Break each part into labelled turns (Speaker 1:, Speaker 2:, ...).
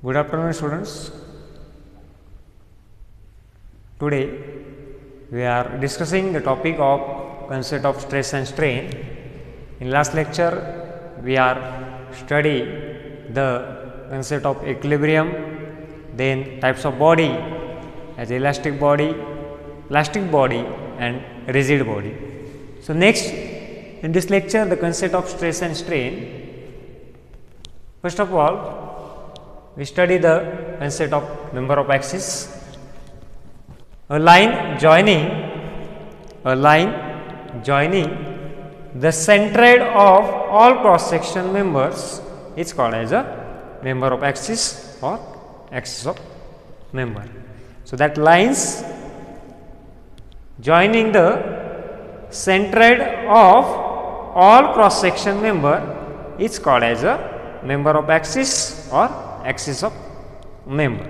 Speaker 1: Good afternoon, students. Today we are discussing the topic of concept of stress and strain. In last lecture we are study the concept of equilibrium, then types of body as elastic body, plastic body and rigid body. So next in this lecture the concept of stress and strain. First of all, we study the concept of member of axis. A line joining the centroid of all cross section members is called as a member of axis or axis of member. So that lines joining the centroid of all cross section member is called as a member of axis or axis of member.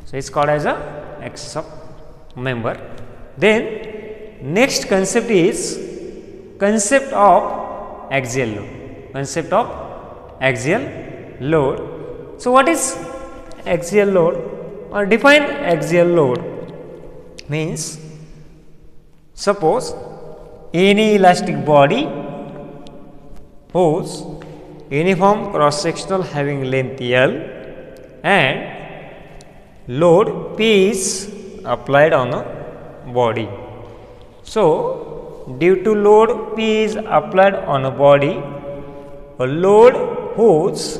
Speaker 1: So it's called as a axis of member. Then next concept is concept of axial load. Concept of axial load. So what is axial load or define axial load? Means suppose any elastic body whose uniform cross sectional having length L and load P is applied on a body. So due to load P is applied on a body, a load whose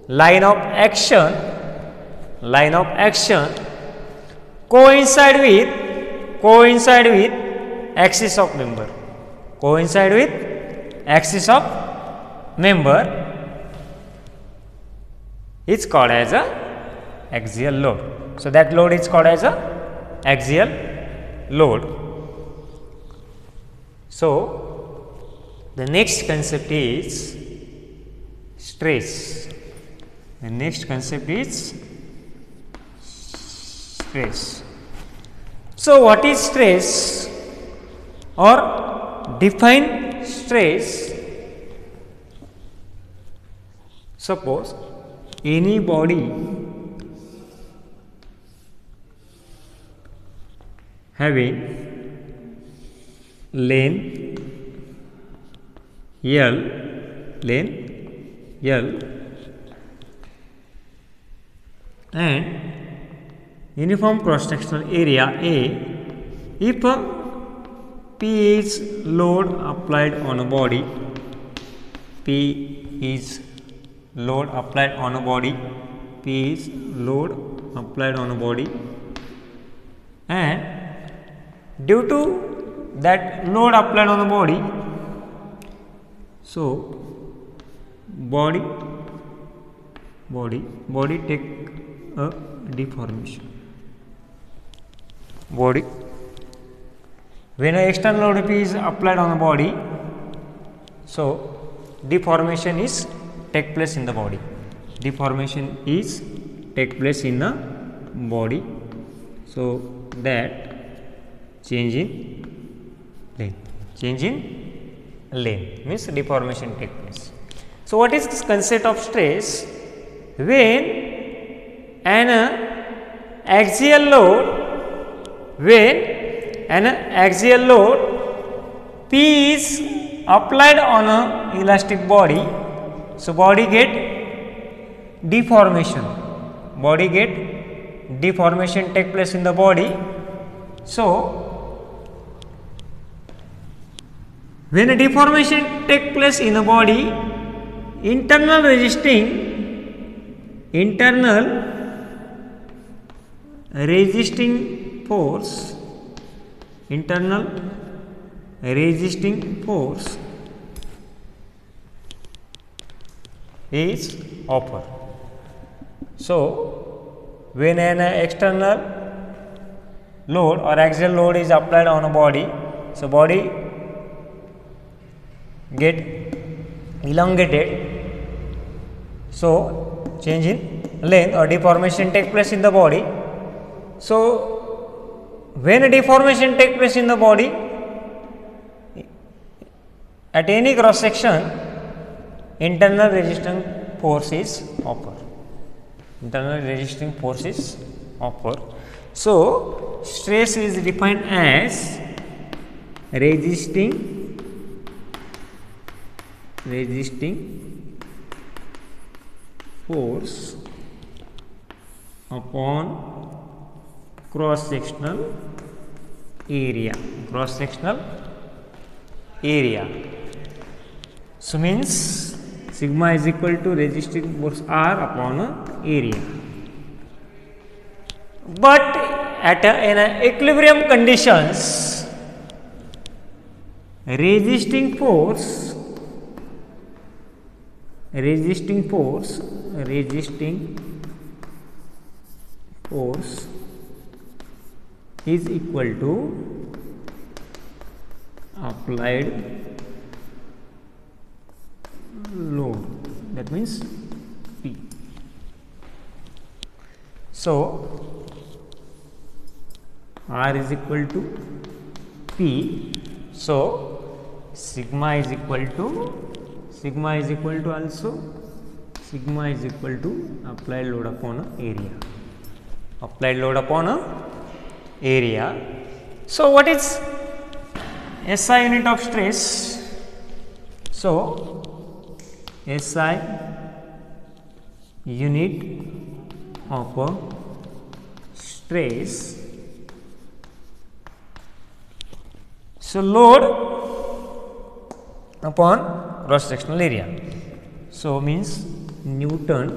Speaker 1: line of action coincide with axis of member, is called as a axial load. So that load is called as a axial load. So the next concept is stress. The next concept is stress. So what is stress or define stress? Suppose any body having length L and uniform cross sectional area A, if P is load applied on a body, and due to that load applied on the body, so body take a deformation. Body, when an external load P is applied on the body, so deformation is take place in the body. So that change in length means deformation take place. So what is this concept of stress? When an axial load P is applied on a elastic body, so body get deformation take place in the body. So when a deformation take place in a body, internal resisting force is offered. So when an external load or axial load is applied on a body, so body get elongated, so change in length or deformation take place in the body. So when a deformation take place in the body at any cross section, internal resistance force is offered. Internally resisting force is offer. So stress is defined as resisting force upon cross sectional area. So means sigma is equal to resisting force R upon area. But at in equilibrium conditions, resisting force is equal to applied load, that means P. So R is equal to P. So sigma is equal to applied load upon area. So what is SI unit of stress? So SI unit of stress. So load upon cross sectional area. So means Newton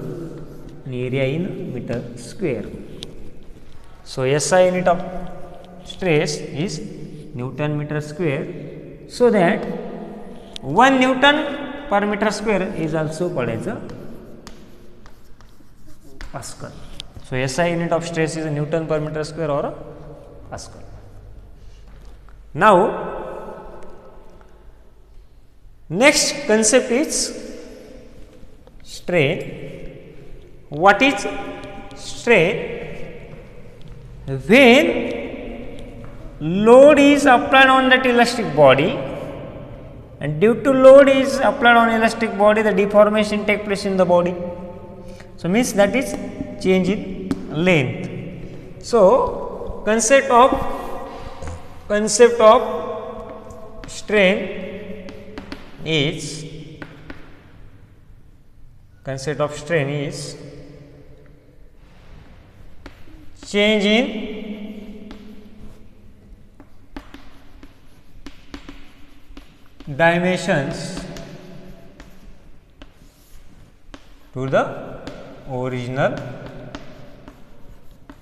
Speaker 1: area in meter square. So SI unit of stress is Newton meter square. So that 1 Newton per meter square is also called as a Pascal. So SI unit of stress is a Newton per meter square or a Pascal. Now next concept is strain. What is strain? When load is applied on that elastic body, and due to load is applied on elastic body, the deformation take place in the body. So means that is change in length. So concept of strain is change in dimensions to the original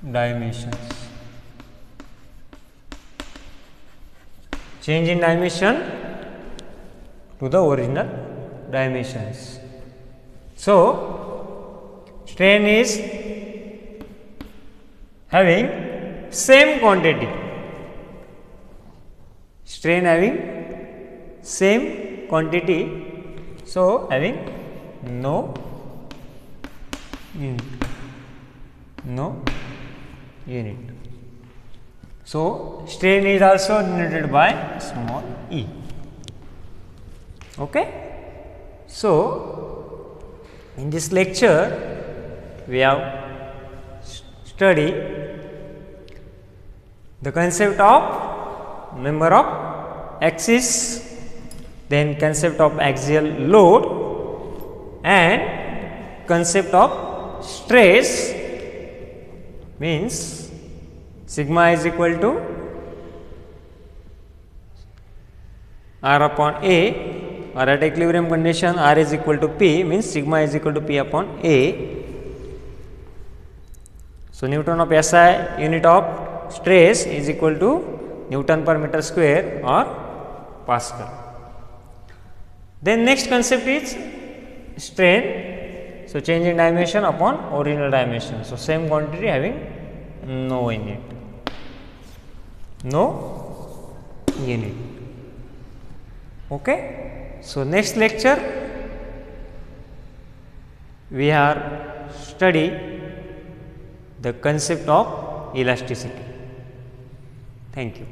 Speaker 1: dimensions. Change in dimension to the original dimensions. So strain is having same quantity. Strain having same quantity. So having no unit. So strain is also denoted by small e. Okay. So in this lecture we have studied the concept of member of axis, then concept of axial load, and concept of stress. Means sigma is equal to R upon A, or at equilibrium condition R is equal to P, means sigma is equal to P upon A. So Newton of SI unit of stress is equal to Newton per meter square or Pascal. Then next concept is strain. So change in dimension upon original dimension. So same quantity having no unit. Okay. So next lecture we are study the concept of elasticity. Thank you.